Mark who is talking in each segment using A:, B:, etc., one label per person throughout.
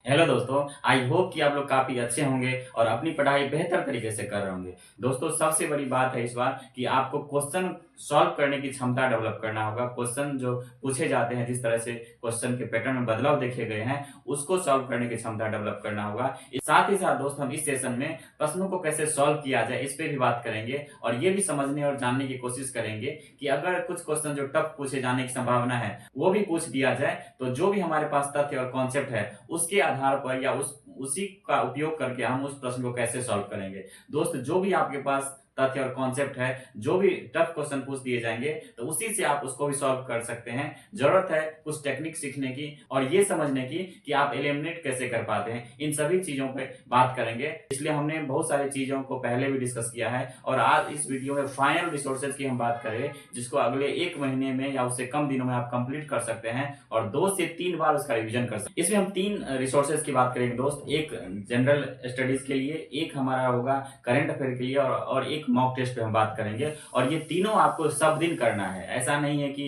A: Hello दोस्तों, I hope कि आप लोग काफ़ी अच्छे होंगे और अपनी पढ़ाई बेहतर तरीके से कर रहे होंगे। दोस्तों, सबसे बड़ी बात है इस बार कि आपको क्वेश्चन सॉल्व करने की क्षमता डेवलप करना होगा। क्वेश्चन जो पूछे जाते हैं, जिस तरह से क्वेश्चन के पैटर्न में बदलाव देखे गए हैं, उसको सॉल्व करने की क्षमता डेवलप करना होगा। साथ ही साथ दोस्त हम इस सेशन में प्रश्नों को कैसे सॉल्व किया जाए, इस पे भी बात करेंगे और ये भी समझने और जानने की कोशिश करेंगे कि अगर कुछ क्वेश्चन जो टफ पूछे जाने की संभावना है, वो भी पूछ दिया जाए, तो जो भी हमारे पास तथ्य और कॉन्सेप्ट है, उसके आधार पर या उसी का उपयोग करके हम उस प्रश्न को कैसे सॉल्व करेंगे। दोस्त, जो भी आपके पास तथ्य और कॉन्सेप्ट है, जो भी टफ क्वेश्चन पूछ दिए जाएंगे, तो उसी से आप उसको भी सॉल्व कर सकते हैं। जरूरत है कुछ टेक्निक सीखने की और ये समझने की कि आप एलिमिनेट कैसे कर पाते हैं। इन सभी चीजों पे बात करेंगे, इसलिए हमने बहुत सारी चीजों को पहले भी डिस्कस किया है और आज इस वीडियो में फाइनल रिसोर्सेज की हम बात करें, जिसको अगले 1 महीने में या उससे कम दिनों में आप कंप्लीट कर सकते हैं और 2 से 3 बार उसका रिवीजन कर सकते हैं। इसमें हम 3 रिसोर्सेज की बात करेंगे दोस्त। एक जनरल स्टडीज के लिए, एक हमारा होगा करंट अफेयर के लिए और एक मॉक टेस्ट पे हम बात करेंगे। और ये तीनों आपको सब दिन करना है। ऐसा नहीं है कि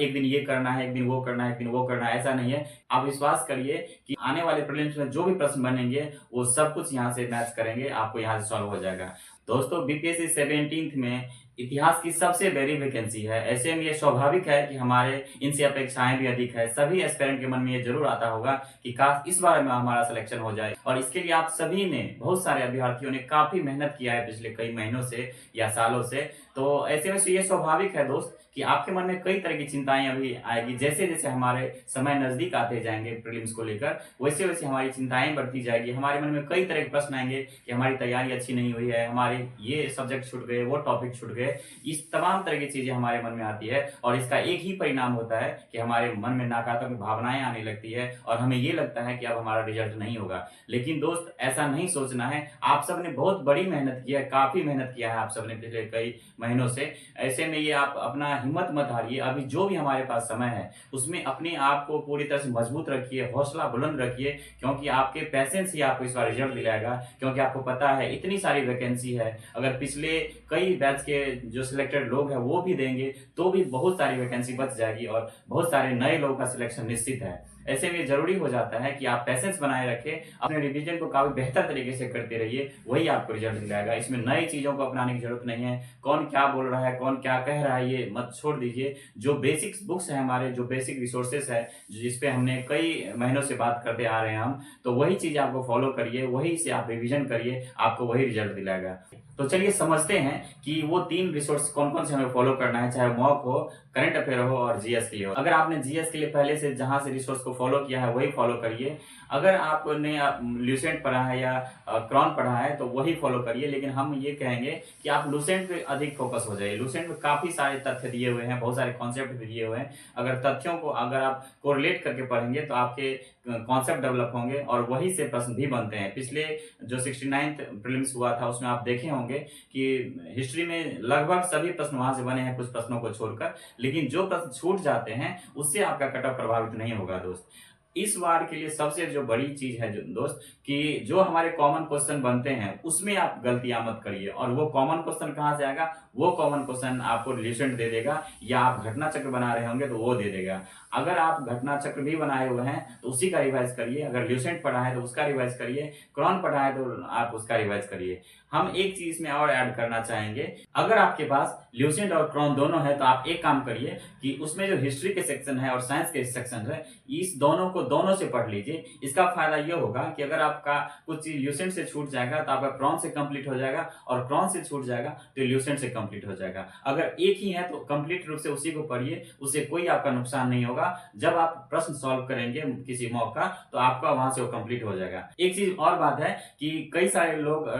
A: एक दिन ये करना है, एक दिन वो करना है, एक दिन वो करना है, ऐसा नहीं है। आप विश्वास करिए कि आने वाले प्रीलिम्स में जो भी प्रश्न बनेंगे, वो सब कुछ यहाँ से मैच करेंगे, आपको यहाँ से सॉल्व हो जाएगा। दोस्तों, बीपीएससी 17th में इतिहास की सबसे बड़ी वैकेंसी है। ऐसे में ये स्वाभाविक है कि हमारे इनसे अपेक्षाएं भी अधिक है। सभी एस्पिरेंट के मन में ये जरूर आता होगा कि काश इस बार में हमारा सिलेक्शन हो जाए, और इसके लिए आप सभी ने, बहुत सारे अभ्यर्थियों ने काफी मेहनत किया है पिछले कई महीनों से या सालों से। तो ऐसे में ये स्वाभाविक है दोस्त कि आपके मन में कई तरह की चिंताएं अभी आएगी। जैसे जैसे हमारे समय नजदीक आते जाएंगे प्रीलिम्स को लेकर, वैसे वैसे हमारी चिंताएं बढ़ती जाएगी। हमारे मन में कई तरह के प्रश्न आएंगे कि हमारी तैयारी अच्छी नहीं हुई है, हमारे ये सब्जेक्ट छूट गए, वो टॉपिक छूट गए। इस तमाम तरह की चीजें हमारे मन में आती है और इसका एक ही परिणाम होता है कि हमारे मन में नकारात्मक भावनाएं आने लगती है और हमें ये लगता है कि अब हमारा रिजल्ट नहीं होगा। लेकिन दोस्त, ऐसा नहीं सोचना है। आप सबने बहुत बड़ी मेहनत की है, काफी मेहनत किया है आप सबने पिछले कई महीनों से। ऐसे में ये आप अपना हिम्मत मत हारिए। अभी जो भी हमारे पास समय है, उसमें अपने आप को पूरी तरह से मजबूत रखिए, हौसला बुलंद रखिए, क्योंकि आपके पैसेंस ही आपको इस बार रिजल्ट दिलाएगा। क्योंकि आपको पता है इतनी सारी वैकेंसी है, अगर पिछले कई बैच के जो सिलेक्टेड लोग हैं वो भी देंगे, तो भी बहुत सारी वैकेंसी बच जाएगी और बहुत सारे नए लोगों का सिलेक्शन निश्चित है। ऐसे में जरूरी हो जाता है कि आप पैसेंस बनाए रखें, अपने रिवीजन को काफी बेहतर तरीके से करते रहिए, वही आपको रिजल्ट दिलाएगा। इसमें नई चीजों को अपनाने की जरूरत नहीं है। कौन क्या बोल रहा है, कौन क्या कह रहा है, ये मत छोड़ दीजिए। जो बेसिक्स बुक्स है, हमारे जो बेसिक रिसोर्सेस है, जिसपे हमने कई महीनों से बात करते आ रहे हैं हम, तो वही चीज आपको फॉलो करिए, वही से आप रिवीजन करिए, आपको वही रिजल्ट दिलाएगा। तो चलिए समझते हैं कि वो 3 रिसोर्स कौन कौन से हमें फॉलो करना है, चाहे मॉक हो, करंट अफेयर हो और जीएस के लिए हो। अगर आपने जीएस के लिए पहले से जहां से रिसोर्स को फॉलो किया है, वही फॉलो करिए। अगर आपने ल्यूसेंट पढ़ा है या क्रॉन पढ़ा है, तो वही फॉलो करिए। लेकिन हम ये कहेंगे कि आप लूसेंट पे अधिक फोकस हो जाइए। लूसेंट में काफी सारे तथ्य दिए हुए हैं, बहुत सारे कॉन्सेप्ट भी दिए हुए हैं। अगर तथ्यों को अगर आप कोरिलेट करके पढ़ेंगे, तो आपके कॉन्सेप्ट डेवलप होंगे और वही से प्रश्न भी बनते हैं। पिछले जो 69th प्रीलिम्स हुआ था, उसमें आप देखे होंगे कि हिस्ट्री में लगभग सभी प्रश्न वहां से बने हैं, कुछ प्रश्नों को छोड़कर। लेकिन जो प्रश्न छूट जाते हैं, उससे आपका कट ऑफ प्रभावित नहीं होगा दोस्त। इस बार के लिए सबसे जो बड़ी चीज है जो दोस्त, कि जो हमारे कॉमन क्वेश्चन बनते हैं, उसमें आप गलतियां मत करिए। और वो कॉमन क्वेश्चन कहां से आएगा? वो कॉमन क्वेश्चन आपको रिलेशन दे देगा, या आप घटना चक्र बना रहे होंगे तो वो दे देगा। अगर आप घटना चक्र भी बनाए हुए हैं तो उसी का रिवाइज करिए। अगर ल्यूसेंट पढ़ा है तो उसका रिवाइज करिए, क्रॉन पढ़ा है तो आप उसका रिवाइज करिए। हम एक चीज में और ऐड करना चाहेंगे, अगर आपके पास ल्यूसेंट और क्रॉन दोनों है, तो आप एक काम करिए कि उसमें जो हिस्ट्री के सेक्शन है और साइंस के सेक्शन है, इस दोनों को दोनों से पढ़ लीजिए। इसका फायदा ये होगा कि अगर आपका कुछ चीज ल्यूसेंट से छूट जाएगा, तो आपका क्रॉन से कंप्लीट हो जाएगा, और क्रॉन से छूट जाएगा तो ल्यूसेंट से कंप्लीट हो जाएगा। अगर एक ही है तो कंप्लीट रूप से उसी को पढ़िए, उससे कोई आपका नुकसान नहीं होगा। जब आप प्रश्न सॉल्व करेंगे किसी मॉक का, तो आपका वहां से वो कंप्लीट हो जाएगा। एक चीज और बात है कि कई सारे लोग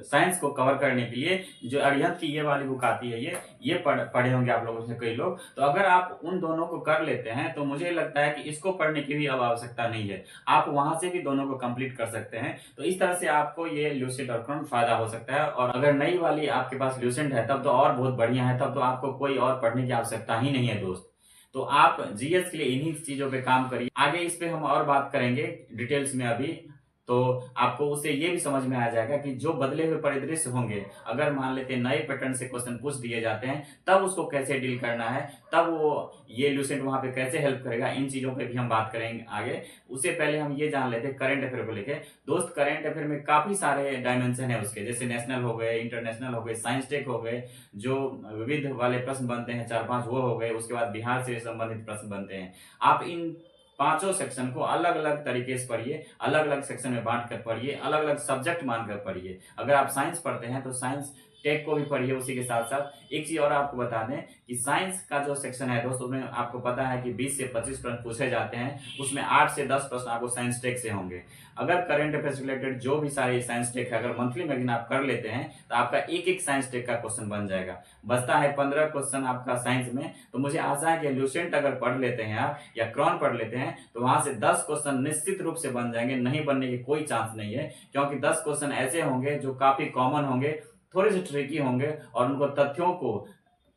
A: साइंस को कवर करने के लिए जो अरिहंत की ये वाली बुक आती है, ये पढ़े होंगे आप लोगों से कई लोग। तो अगर आप उन दोनों को कर लेते हैं, तो मुझे लगता है कि इसको पढ़ने की भी अब आवश्यकता नहीं है। आप वहां से भी दोनों को कंप्लीट कर सकते हैं। तो इस तरह से आपको ये ल्यूसेंट और क्रॉन फायदा हो सकता है। और अगर नई वाली आपके पास ल्यूसेंट है, तब तो और बहुत बढ़िया है, तब तो आपको कोई और पढ़ने की आवश्यकता ही नहीं है दोस्त। तो आप जीएस के लिए इन्हीं चीजों पे काम करिए। आगे इस पे हम और बात करेंगे डिटेल्स में अभी। तो आपको उससे ये भी समझ में आ जाएगा कि जो बदले हुए परिदृश्य होंगे, अगर मान लेते हैं नए पैटर्न से क्वेश्चन पूछ दिए जाते हैं, तब उसको कैसे डील करना है, तब वो ये ल्यूसेंट वहाँ पे कैसे हेल्प करेगा, इन चीज़ों पे भी हम बात करेंगे आगे। उससे पहले हम ये जान लेते हैं करंट अफेयर को लेके। दोस्त करंट अफेयर में काफ़ी सारे डायमेंशन है उसके, जैसे नेशनल हो गए, इंटरनेशनल हो गए, साइंस टेक हो गए, जो विविध वाले प्रश्न बनते हैं 4-5 वो हो गए, उसके बाद बिहार से संबंधित प्रश्न बनते हैं। आप इन पांचों सेक्शन को अलग अलग तरीके से पढ़िए, अलग अलग सेक्शन में बांट कर पढ़िए, अलग अलग सब्जेक्ट मानकर पढ़िए। अगर आप साइंस पढ़ते हैं तो साइंस टेक को भी पढ़िए। उसी के साथ साथ एक चीज और आपको बता दें कि साइंस का जो सेक्शन है दोस्तों, उसमें आपको पता है कि 20 से 25 प्रश्न पूछे जाते हैं, उसमें 8 से 10 प्रश्न आपको साइंस टेक से होंगे। अगर करंट अफेयर से रिलेटेड जो भी सारे साइंस टेक है, अगर मंथली मैगजीन आप कर लेते हैं तो आपका एक एक साइंस टेक का क्वेश्चन बन जाएगा। बचता है 15 क्वेश्चन आपका साइंस में। तो मुझे आशा है कि ल्यूसेंट अगर पढ़ लेते हैं आप या क्रॉन पढ़ लेते हैं तो वहां से 10 क्वेश्चन निश्चित रूप से बन जाएंगे, नहीं बनने की कोई चांस नहीं है, क्योंकि 10 क्वेश्चन ऐसे होंगे जो काफी कॉमन होंगे, थोड़े से ट्रिकी होंगे, और उनको तथ्यों को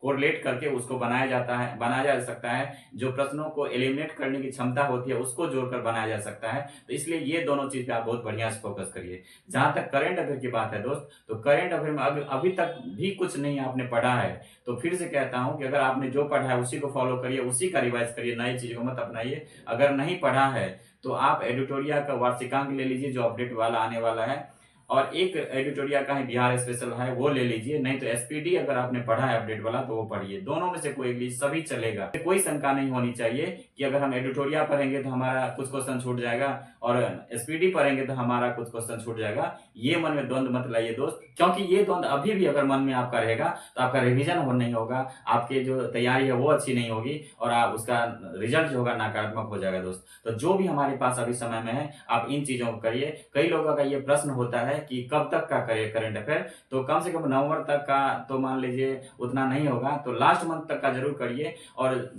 A: कोरिलेट करके उसको बनाया जा सकता है। जो प्रश्नों को एलिमिनेट करने की क्षमता होती है उसको जोड़कर बनाया जा सकता है। तो इसलिए ये दोनों चीज पे आप बहुत बढ़िया से फोकस करिए। जहां तक करंट अफेयर की बात है दोस्त, तो करंट अफेयर में अभी तक भी कुछ नहीं आपने पढ़ा है तो फिर से कहता हूं कि अगर आपने जो पढ़ा है उसी को फॉलो करिए, उसी का रिवाइज करिए, नई चीज को मत अपनाइए। अगर नहीं पढ़ा है तो आप एडिटोरिया का वार्षिकांक ले लीजिए जो अपडेट वाला आने वाला है, और एक एडिटोरिया का ही बिहार स्पेशल है वो ले लीजिए, नहीं तो एसपीडी अगर आपने पढ़ा है अपडेट वाला तो वो पढ़िए। दोनों में से कोई भी, सभी चलेगा। कोई शंका नहीं होनी चाहिए कि अगर हम एडिटोरिया पढ़ेंगे तो हमारा कुछ क्वेश्चन छूट जाएगा और एसपीडी पढ़ेंगे तो हमारा कुछ क्वेश्चन छूट जाएगा। ये मन में द्वंद मत लाइए दोस्त, क्योंकि ये द्वंद अभी भी अगर मन में आपका रहेगा तो आपका रिविजन हो नहीं होगा, आपकी जो तैयारी है वो अच्छी नहीं होगी और आप उसका रिजल्ट जो होगा नकारात्मक हो जाएगा दोस्त। तो जो भी हमारे पास अभी समय में है आप इन चीजों को करिए। कई लोगों का ये प्रश्न होता है कि कब तक का करें करंट अफेयर, तो कम से कम नवंबर तक का तो मान लीजिए उतना नहीं होगा तो लास्ट मंथ तक का जरूर करिए, और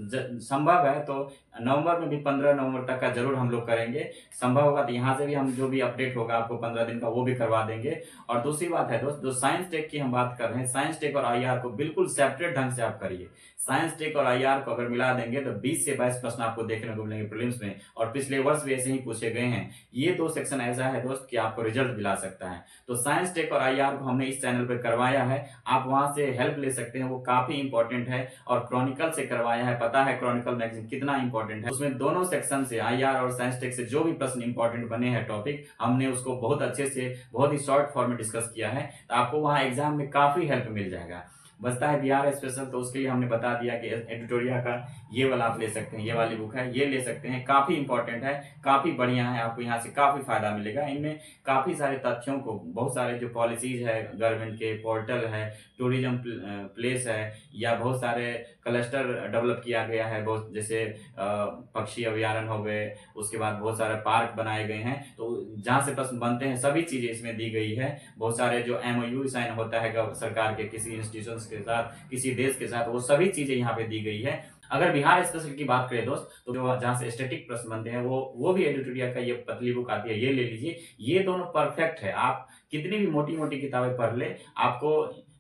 A: संभव है तो नवंबर में भी 15 नवंबर तक का जरूर हम लोग करेंगे। संभव होगा तो यहाँ से भी हम जो भी अपडेट होगा आपको 15 दिन का वो भी करवा देंगे। और दूसरी बात है दोस्त, जो साइंस टेक की हम बात कर रहे हैं, साइंस टेक और आईआर को बिल्कुल सेपरेट ढंग से आप करिए। साइंस टेक और आईआर को अगर मिला देंगे तो 20 से 22 प्रश्न आपको देखने को मिलेंगे प्रीलिम्स में, और पिछले वर्ष भी ऐसे ही पूछे गए हैं। ये दो सेक्शन ऐसा है दोस्त कि आपको रिजल्ट दिला सकता है। तो साइंस टेक और आईआर को हमने इस चैनल पर करवाया है, आप वहां से हेल्प ले सकते हैं, वो काफी इंपॉर्टेंट है। और क्रॉनिकल से करवाया है, पता है क्रॉनिकल मैगजीन कितना इंपॉर्टेंट है, उसमें दोनों सेक्शन से आईआर और साइंस टेक से जो भी प्रश्न इंपॉर्टेंट बने हैं टॉपिक, हमने उसको बहुत अच्छे से बहुत ही शॉर्ट फॉर्म में डिस्कस किया है। तो आपको वहां एग्जाम में काफी हेल्प मिल जाएगा। बचता है बिहार स्पेशल, तो उसके लिए हमने बता दिया कि एडिटोरिया का ये वाला आप ले सकते हैं, ये वाली बुक है ये ले सकते हैं, काफी इंपॉर्टेंट है, काफी बढ़िया है, आपको यहाँ से काफी फायदा मिलेगा। इनमें काफी सारे तथ्यों को, बहुत सारे जो पॉलिसीज है गवर्नमेंट के, पोर्टल है, टूरिज्म प्लेस है, या बहुत सारे क्लस्टर डेवलप किया गया है, बहुत जैसे पक्षी अभ्यारण्य हो गए, उसके बाद बहुत सारे पार्क बनाए गए हैं, तो जहाँ से प्रश्न बनते हैं सभी चीजें इसमें दी गई है। बहुत सारे जो एमओयू साइन होता है सरकार के किसी इंस्टीट्यूशन के साथ, किसी देश के साथ, वो सभी चीजें यहाँ पे दी गई है। अगर बिहार स्पेशल की बात करें दोस्त, तो जो जहाँ से स्टैटिक प्रश्न बनते हैं वो भी एडिटोरिया का ये पतली बुक आती है, ये ले लीजिए। ये दोनों परफेक्ट है। आप कितनी भी मोटी मोटी किताबें पढ़ ले, आपको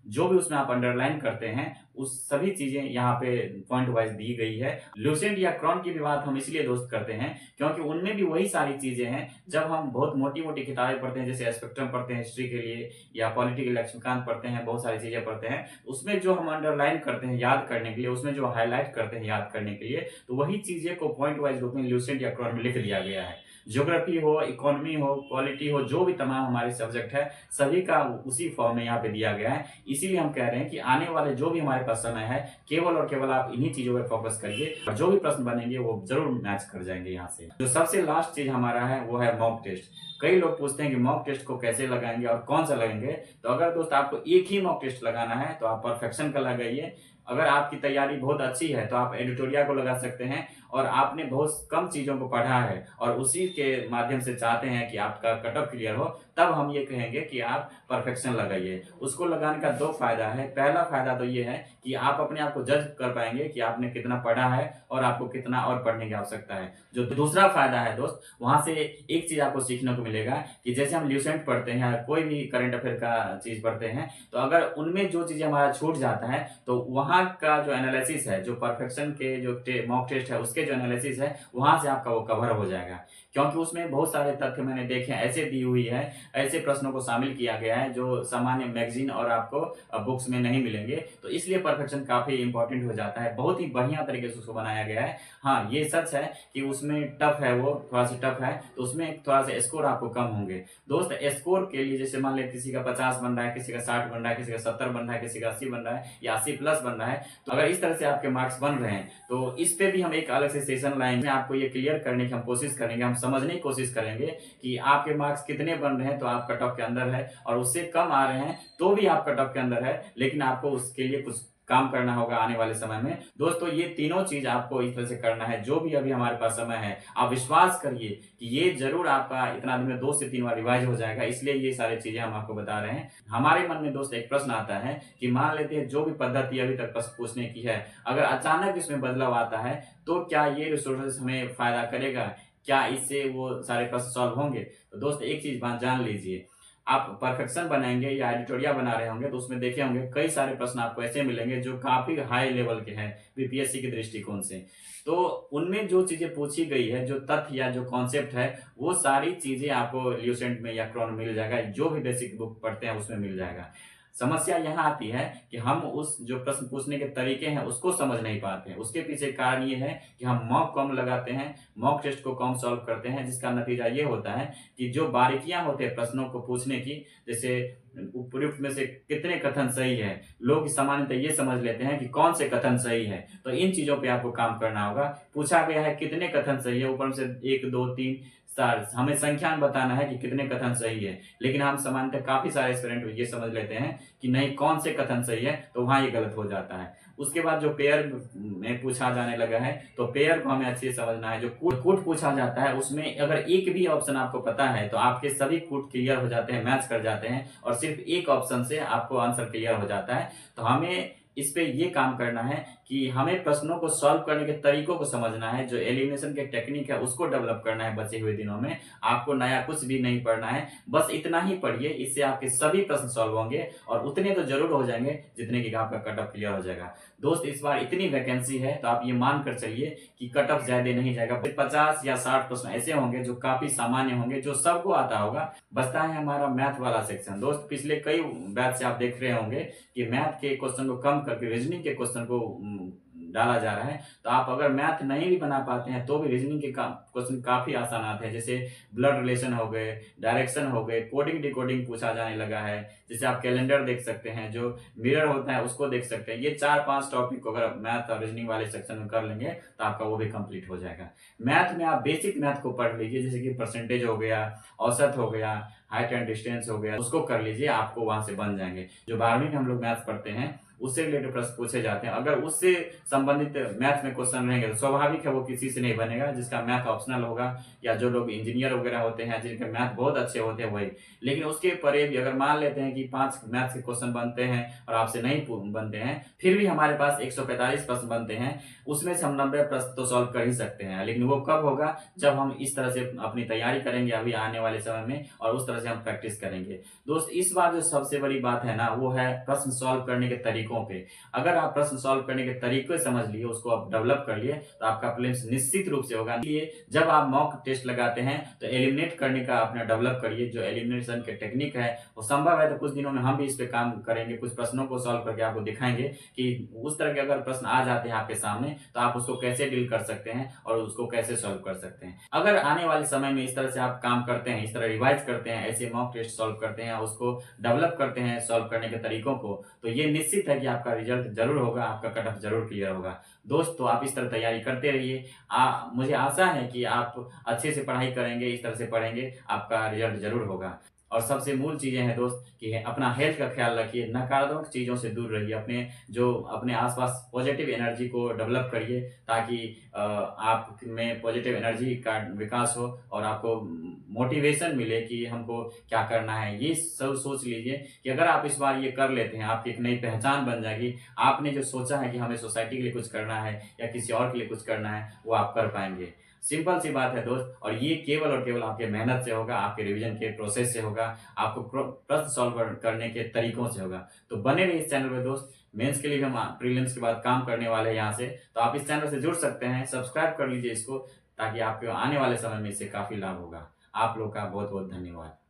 A: जो भी उसमें आप अंडरलाइन करते हैं उस सभी चीजें यहाँ पे पॉइंट वाइज दी गई है। ल्यूसेंट या क्रॉन की भी बात हम इसलिए दोस्त करते हैं क्योंकि उनमें भी वही सारी चीजें हैं। जब हम बहुत मोटी मोटी किताबें पढ़ते हैं, जैसे स्पेक्ट्रम पढ़ते हैं हिस्ट्री के लिए, या पॉलिटिकल लक्ष्मीकांत पढ़ते हैं, बहुत सारी चीजें पढ़ते हैं, उसमें जो हम अंडरलाइन करते हैं याद करने के लिए, उसमें जो हाईलाइट करते हैं याद करने के लिए, तो वही चीजें को पॉइंट वाइज रूप में ल्यूसेंट या क्रॉन में लिख दिया गया है। ज्योग्राफी हो, इकोनॉमी हो, पॉलिटी हो, जो भी तमाम हमारे सब्जेक्ट है सभी का उसी फॉर्म में यहाँ पे दिया गया है। इसीलिए हम कह रहे हैं कि आने वाले जो भी हमारे पास समय है, केवल और केवल आप इन्हीं चीजों पर फोकस करिए, और जो भी प्रश्न बनेंगे वो जरूर मैच कर जाएंगे। यहाँ से जो सबसे लास्ट चीज हमारा है वो है मॉक टेस्ट। कई लोग पूछते हैं कि मॉक टेस्ट को कैसे लगाएंगे और कौन सा लगाएंगे। तो अगर दोस्त आपको एक ही मॉक टेस्ट लगाना है तो आप परफेक्शन का लगाइए। अगर आपकी तैयारी बहुत अच्छी है तो आप एडिटोरिया को लगा सकते हैं, और आपने बहुत कम चीजों को पढ़ा है और उसी के माध्यम से चाहते हैं कि आपका कट ऑफ क्लियर हो, तब हम ये कहेंगे कि आप परफेक्शन लगाइए। उसको लगाने का दो फायदा है। पहला फायदा तो ये है कि आप अपने आप को जज कर पाएंगे कि आपने कितना पढ़ा है और आपको कितना और पढ़ने की आवश्यकता है। जो दूसरा फायदा है दोस्त, वहां से एक चीज आपको सीखने को मिलेगा कि जैसे हम ल्यूसेंट पढ़ते हैं या कोई भी करंट अफेयर का चीज पढ़ते हैं, तो अगर उनमें जो चीजें हमारा छूट जाता है तो वहां का जो एनालिसिस है, जो परफेक्शन के जो मॉक टेस्ट है उसके जो एनालिसिस है, वहां से आपका वो कवर हो जाएगा। क्योंकि उसमें बहुत सारे तथ्य मैंने देखे हैं, ऐसे दी हुई है, ऐसे प्रश्नों को शामिल किया गया है जो सामान्य मैगजीन और आपको बुक्स में नहीं मिलेंगे। तो इसलिए परफेक्शन काफ़ी इंपॉर्टेंट हो जाता है, बहुत ही बढ़िया तरीके से उसको बनाया गया है। हाँ, ये सच है कि उसमें टफ है, वो थोड़ा-सा टफ है, तो उसमें थोड़ा-सा स्कोर आपको कम होंगे। दोस्त स्कोर के लिए जैसे मान लें किसी का 50 बन रहा है, किसी का 60 बन रहा है, किसी का 70 बन रहा है, किसी का 80 बन रहा है या 80 प्लस बन रहा है, तो अगर इस तरह से आपके मार्क्स बन रहे हैं, तो इस पे भी हम एक अलग से सेशन लाएँगे, आपको ये क्लियर करने की हम कोशिश करेंगे, हम समझने की कोशिश करेंगे कि आपके मार्क्स कितने बन रहे हैं तो आप कट ऑफ के अंदर है, और उससे कम आ रहे हैं तो भी आप कट ऑफ के अंदर है, लेकिन आपको उसके लिए कुछ काम करना होगा आने वाले समय में। दोस्तों, ये तीनों चीज़ आपको इस तरह से करना है, जो भी अभी हमारे पास समय है। आप विश्वास करिए कि ये ज़रूर आपका इतना दिन में 2 से 3 बार रिवाइज़ हो जाएगा, इसलिए ये सारी चीज़ें हम आपको बता रहे हैं। हमारे मन में दोस्त एक प्रश्न आता है कि मान लेते हैं जो भी पद्धति अभी तक प्रश्न पूछने की है, अगर अचानक इसमें बदलाव आता है, तो क्या ये रिसोर्सेज़ हमें फ़ायदा करेगा? क्या इससे वो सारे प्रश्न सॉल्व होंगे? तो दोस्त, एक चीज़ बात जान लीजिए, आप परफेक्शन बनाएँगे या एडिटोरिया बना रहे होंगे तो उसमें देखे होंगे कई सारे प्रश्न आपको ऐसे मिलेंगे जो काफ़ी हाई लेवल के हैं बीपीएससी के दृष्टिकोण से। तो उनमें जो चीज़ें पूछी गई है, जो तथ्य या जो कॉन्सेप्ट है, वो सारी चीज़ें आपको ल्यूसेंट में या क्रोन में मिल जाएगा, जो भी बेसिक बुक पढ़ते हैं उसमें मिल जाएगा। समस्या यहाँ आती है कि हम उस जो प्रश्न पूछने के तरीके हैं उसको समझ नहीं पाते हैं। उसके पीछे कारण ये है कि हम मॉक कम लगाते हैं, मॉक टेस्ट को कम सॉल्व करते हैं, जिसका नतीजा ये होता है कि जो बारीकियाँ होते हैं प्रश्नों को पूछने की, जैसे उपयुक्त में से कितने कथन सही है, लोग सामान्यतः ये समझ लेते हैं कि कौन से कथन सही है। तो इन चीज़ों पे आपको काम करना होगा। पूछा गया है कितने कथन सही है, ऊपर से 1, 2, 3, 4 हमें संख्या में बताना है कि कितने कथन सही है। लेकिन हम सामान्यतः काफ़ी सारे एस्पिरेंट ये समझ लेते हैं कि नहीं, कौन से कथन सही है, तो वहाँ ये गलत हो जाता है। उसके बाद जो पेयर में पूछा जाने लगा है, तो पेयर को हमें अच्छे से समझना है। जो कूट पूछा जाता है उसमें अगर एक भी ऑप्शन आपको पता है तो आपके सभी कूट क्लियर हो जाते हैं, मैच कर जाते हैं, और सिर्फ एक ऑप्शन से आपको आंसर क्लियर हो जाता है। तो हमें इस पे ये काम करना है कि हमें प्रश्नों को सॉल्व करने के तरीकों को समझना है, जो एलिमिनेशन के टेक्निक है उसको डेवलप करना है बचे हुए दिनों में। आपको नया कुछ भी नहीं पढ़ना है, बस इतना ही पढ़िए, इससे आपके सभी प्रश्न सॉल्व होंगे और उतने तो जरूर हो जाएंगे जितने की आपका कट ऑफ क्लियर हो जाएगा। दोस्त, इस बार इतनी वैकेंसी है तो आप ये मान कर चलिए कि कट ऑफ ज्यादा नहीं जाएगा। 50 या 60 प्रश्न ऐसे होंगे जो काफी सामान्य होंगे, जो सबको आता होगा। बचता है हमारा मैथ वाला सेक्शन। दोस्त, पिछले कई बैच से आप देख रहे होंगे कि मैथ के क्वेश्चन को कम करके रीजनिंग के क्वेश्चन को डाला जा रहा है। तो आप अगर मैथ नहीं भी बना पाते हैं तो भी रीजनिंग के क्वेश्चन काफी आसान आते हैं, जैसे ब्लड रिलेशन हो गए, डायरेक्शन हो गए, कोडिंग डिकोडिंग पूछा जाने लगा है। जैसे आप कैलेंडर देख सकते हैं, जो मिरर होता है उसको देख सकते हैं। ये 4-5 टॉपिक को अगर मैथ और रीजनिंग वाले सेक्शन में कर लेंगे तो आपका वो भी कंप्लीट हो जाएगा। मैथ में आप बेसिक मैथ को पढ़ लीजिए, जैसे कि परसेंटेज हो गया, औसत हो गया, हाइट एंड डिस्टेंस हो गया, उसको कर लीजिए, आपको वहां से बन जाएंगे। जो 12वीं में हम लोग मैथ पढ़ते हैं उससे रिलेटेड प्रश्न पूछे जाते हैं। अगर उससे संबंधित मैथ में क्वेश्चन रहेंगे तो स्वाभाविक है वो किसी से नहीं बनेगा, जिसका मैथ ऑप्शनल होगा या जो लोग इंजीनियर वगैरह होते हैं जिनके मैथ बहुत अच्छे होते हैं वही। लेकिन उसके परे भी अगर मान लेते हैं कि 5 मैथ के क्वेश्चन बनते हैं और आपसे नहीं बनते हैं, फिर भी हमारे पास 145 प्रश्न बनते हैं, उसमें से हम 90 प्रश्न तो सॉल्व कर ही सकते हैं। लेकिन वो कब होगा? जब हम इस तरह से अपनी तैयारी करेंगे अभी आने वाले समय में, और उस तरह से हम प्रैक्टिस करेंगे। दोस्त, इस बार जो सबसे बड़ी बात है ना, वो है प्रश्न सॉल्व करने के तरीकों पे। अगर आप प्रश्न सॉल्व करने के तरीके समझ लिए, उसको आप डेवलप कर लिए, तो आपका प्रीलिम्स निश्चित रूप से होगा। इसलिए जब आप मॉक टेस्ट लगाते हैं तो एलिमिनेट करने का अपना डेवलप करिए। जो एलिमिनेशन के टेक्निक है वो संभव है तो कुछ दिनों में हम भी इस पे काम करेंगे, कुछ प्रश्नों को सॉल्व करके आपको दिखाएंगे कि उस तरह के अगर प्रश्न आ जाते हैं आपके सामने तो आप उसको कैसे डील कर सकते हैं और उसको कैसे सॉल्व कर सकते हैं। अगर आने वाले समय में इस तरह से आप काम करते हैं, इस तरह रिवाइज करते हैं, ऐसे मॉक टेस्ट सॉल्व करते हैं, उसको डेवलप करते हैं सॉल्व करने के तरीकों को, तो ये निश्चित है कि आपका रिजल्ट जरूर होगा, आपका कट ऑफ जरूर क्लियर होगा। दोस्त, तो आप इस तरह तैयारी करते रहिए। मुझे आशा है कि आप अच्छे से पढ़ाई करेंगे, इस तरह से पढ़ेंगे, आपका रिजल्ट जरूर होगा। और सबसे मूल चीजें हैं दोस्त कि अपना हेल्थ का ख्याल रखिए, नकारात्मक चीजों से दूर रहिए, अपने आसपास पॉजिटिव एनर्जी को डेवलप करिए, ताकि आप में पॉजिटिव एनर्जी का विकास हो और आपको मोटिवेशन मिले कि हमको क्या करना है। ये सब सोच लीजिए कि अगर आप इस बार ये कर लेते हैं, आपकी एक नई पहचान बन जाएगी। आपने जो सोचा है कि हमें सोसाइटी के लिए कुछ करना है या किसी और के लिए कुछ करना है, वो आप कर पाएंगे। सिंपल सी बात है दोस्त, और ये केवल और केवल आपके मेहनत से होगा, आपके रिवीजन के प्रोसेस से होगा, आपको प्रश्न सॉल्व करने के तरीकों से होगा। तो बने रहिए इस चैनल पे दोस्त। मेंस के लिए भी हम प्रीलिम्स के बाद काम करने वाले हैं यहाँ से, तो आप इस चैनल से जुड़ सकते हैं, सब्सक्राइब कर लीजिए इसको, ताकि आपके आने वाले समय में इससे काफ़ी लाभ होगा। आप लोग का बहुत-बहुत धन्यवाद।